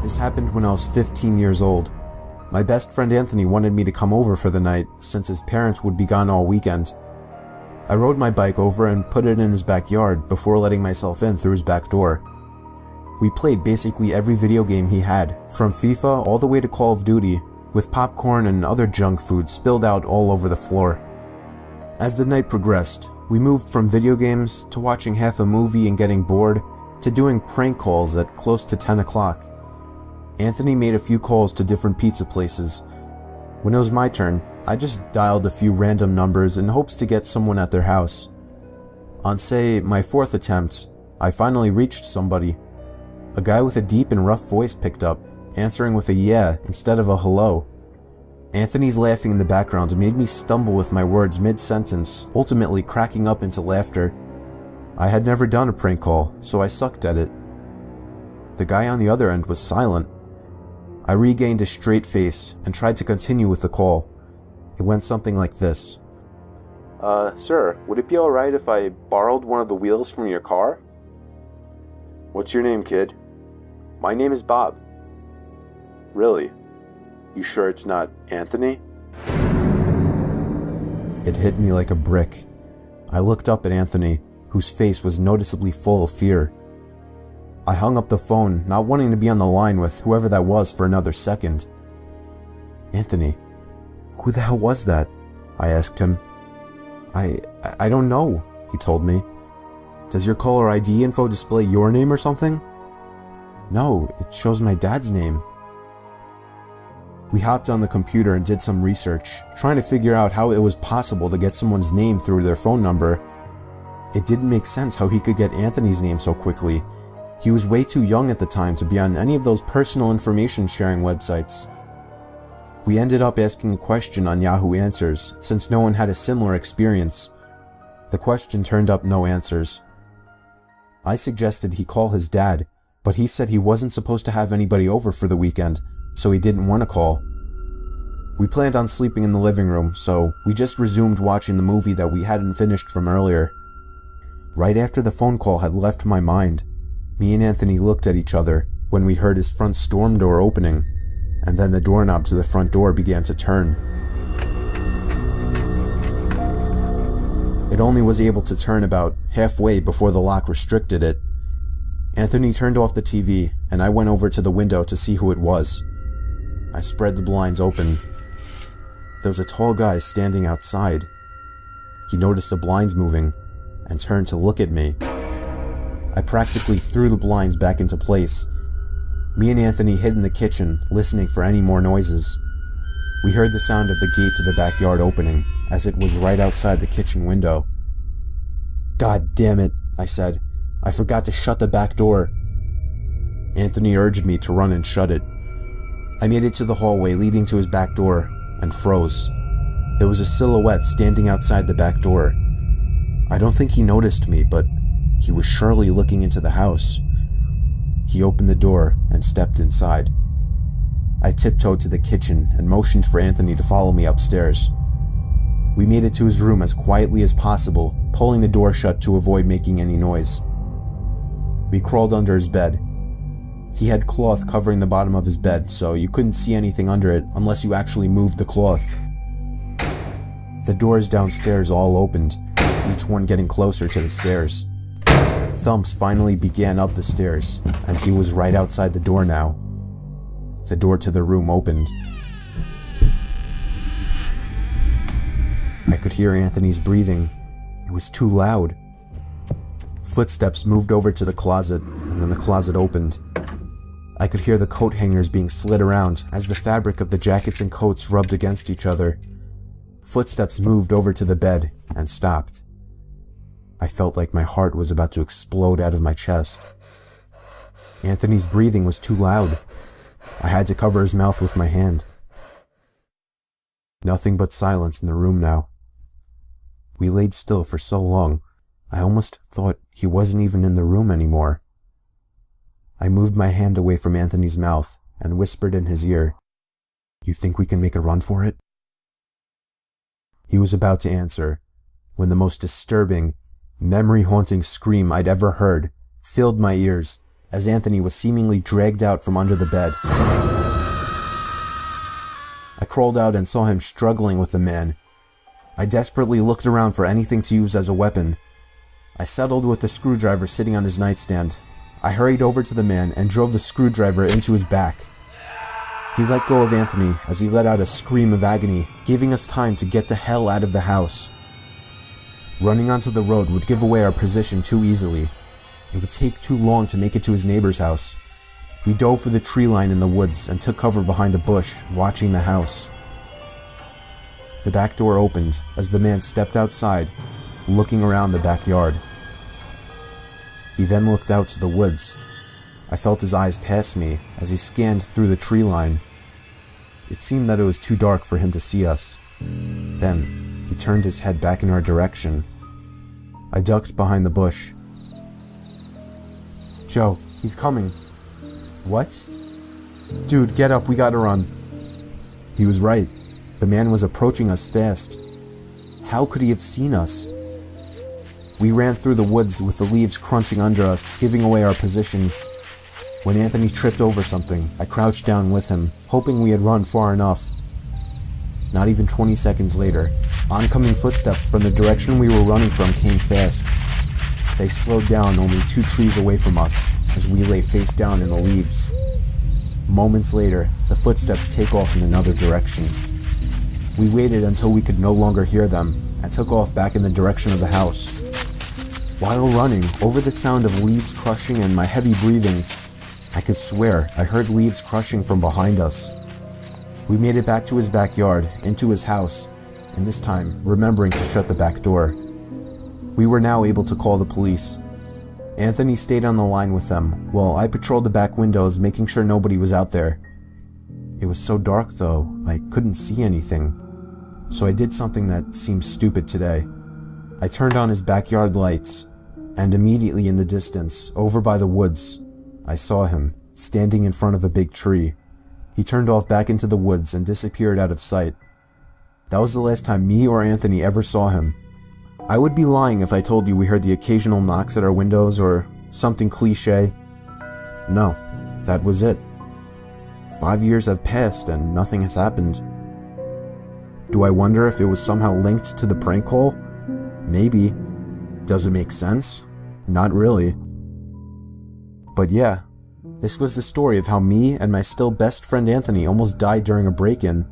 This happened when I was 15 years old. My best friend Anthony wanted me to come over for the night since his parents would be gone all weekend. I rode my bike over and put it in his backyard before letting myself in through his back door. We played basically every video game he had, from FIFA all the way to Call of Duty, with popcorn and other junk food spilled out all over the floor. As the night progressed, we moved from video games to watching half a movie and getting bored to doing prank calls at close to 10 o'clock. Anthony made a few calls to different pizza places. When it was my turn, I just dialed a few random numbers in hopes to get someone at their house. On, say, my fourth attempt, I finally reached somebody. A guy with a deep and rough voice picked up, answering with a yeah instead of a hello. Anthony's laughing in the background made me stumble with my words mid-sentence, ultimately cracking up into laughter. I had never done a prank call, so I sucked at it. The guy on the other end was silent. I regained a straight face and tried to continue with the call. It went something like this. Sir, would it be alright if I borrowed one of the wheels from your car? What's your name, kid? My name is Bob. Really? You sure it's not Anthony? It hit me like a brick. I looked up at Anthony, whose face was noticeably full of fear. I hung up the phone, not wanting to be on the line with whoever that was for another second. Anthony, who the hell was that? I asked him. I don't know, he told me. Does your caller ID info display your name or something? No, it shows my dad's name. We hopped on the computer and did some research, trying to figure out how it was possible to get someone's name through their phone number. It didn't make sense how he could get Anthony's name so quickly. He was way too young at the time to be on any of those personal information sharing websites. We ended up asking a question on Yahoo Answers, since no one had a similar experience. The question turned up no answers. I suggested he call his dad, but he said he wasn't supposed to have anybody over for the weekend, so he didn't want to call. We planned on sleeping in the living room, so we just resumed watching the movie that we hadn't finished from earlier. Right after the phone call had left my mind, me and Anthony looked at each other when we heard his front storm door opening, and then the doorknob to the front door began to turn. It only was able to turn about halfway before the lock restricted it. Anthony turned off the TV, and I went over to the window to see who it was. I spread the blinds open. There was a tall guy standing outside. He noticed the blinds moving, and turned to look at me. I practically threw the blinds back into place. Me and Anthony hid in the kitchen, listening for any more noises. We heard the sound of the gate to the backyard opening, as it was right outside the kitchen window. God damn it, I said. I forgot to shut the back door. Anthony urged me to run and shut it. I made it to the hallway leading to his back door, and froze. There was a silhouette standing outside the back door. I don't think he noticed me, but he was surely looking into the house. He opened the door and stepped inside. I tiptoed to the kitchen and motioned for Anthony to follow me upstairs. We made it to his room as quietly as possible, pulling the door shut to avoid making any noise. We crawled under his bed. He had cloth covering the bottom of his bed, so you couldn't see anything under it unless you actually moved the cloth. The doors downstairs all opened, each one getting closer to the stairs. Thumps finally began up the stairs, and he was right outside the door now. The door to the room opened. I could hear Anthony's breathing. It was too loud. Footsteps moved over to the closet, and then the closet opened. I could hear the coat hangers being slid around as the fabric of the jackets and coats rubbed against each other. Footsteps moved over to the bed and stopped. I felt like my heart was about to explode out of my chest. Anthony's breathing was too loud. I had to cover his mouth with my hand. Nothing but silence in the room now. We laid still for so long, I almost thought he wasn't even in the room anymore. I moved my hand away from Anthony's mouth and whispered in his ear, "You think we can make a run for it?" He was about to answer when the most disturbing, memory-haunting scream I'd ever heard filled my ears as Anthony was seemingly dragged out from under the bed. I crawled out and saw him struggling with the man. I desperately looked around for anything to use as a weapon. I settled with the screwdriver sitting on his nightstand. I hurried over to the man and drove the screwdriver into his back. He let go of Anthony as he let out a scream of agony, giving us time to get the hell out of the house. Running onto the road would give away our position too easily. It would take too long to make it to his neighbor's house. We dove for the tree line in the woods and took cover behind a bush, watching the house. The back door opened as the man stepped outside, looking around the backyard. He then looked out to the woods. I felt his eyes pass me as he scanned through the tree line. It seemed that it was too dark for him to see us. Then, he turned his head back in our direction. I ducked behind the bush. "Joe, he's coming." "What?" "Dude, get up, we gotta run." He was right. The man was approaching us fast. How could he have seen us? We ran through the woods with the leaves crunching under us, giving away our position. When Anthony tripped over something, I crouched down with him, hoping we had run far enough. Not even 20 seconds later, oncoming footsteps from the direction we were running from came fast. They slowed down only 2 trees away from us, as we lay face down in the leaves. Moments later, the footsteps take off in another direction. We waited until we could no longer hear them, and took off back in the direction of the house. While running, over the sound of leaves crushing and my heavy breathing, I could swear I heard leaves crushing from behind us. We made it back to his backyard, into his house, and this time remembering to shut the back door. We were now able to call the police. Anthony stayed on the line with them, while I patrolled the back windows, making sure nobody was out there. It was so dark though, I couldn't see anything. So I did something that seems stupid today. I turned on his backyard lights, and immediately in the distance, over by the woods, I saw him, standing in front of a big tree. He turned off back into the woods and disappeared out of sight. That was the last time me or Anthony ever saw him. I would be lying if I told you we heard the occasional knocks at our windows or something cliche. No, that was it. 5 years have passed and nothing has happened. Do I wonder if it was somehow linked to the prank call? Maybe. Does it make sense? Not really. But yeah, this was the story of how me and my still best friend Anthony almost died during a break-in.